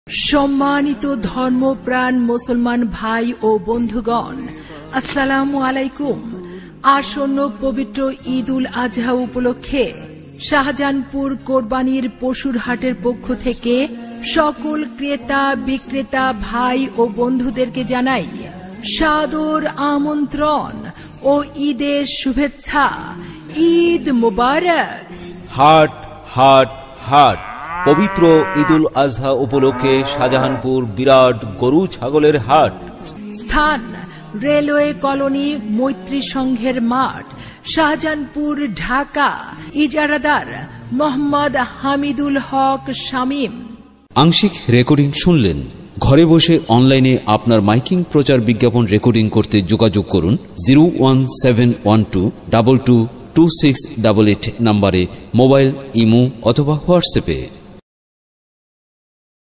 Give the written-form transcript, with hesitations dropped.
সম্মানিত ধর্মপ্রাণ মুসলমান ভাই ও বন্ধুগণ, আসসালামু আলাইকুম। আসন্ন পবিত্র ঈদ উল আজহা উপলক্ষে শাহজাহানপুর কোরবানির পশুর হাটের পক্ষ থেকে সকল ক্রেতা বিক্রেতা ভাই ও বন্ধুদেরকে জানাই সাদর আমন্ত্রণ ও ঈদের শুভেচ্ছা। ঈদ মুবারক। হাট হাট হাট। পবিত্র ঈদ উল আজহা উপলক্ষে শাহজাহানপুর বিরাট গরু ছাগলের হাট। স্থান রেলওয়ে কলোনি, মৈত্রী সংঘের মাঠ, শাহজাহানপুর, ঢাকা। ইজারাদার মোহাম্মদ হামিদুল হক শামীম। আংশিক রেকর্ডিং শুনলেন। ঘরে বসে অনলাইনে আপনার মাইকিং প্রচার বিজ্ঞাপন রেকর্ডিং করতে যোগাযোগ করুন 01712222688 নম্বরে, মোবাইল, ইমো অথবা হোয়াটসঅ্যাপে।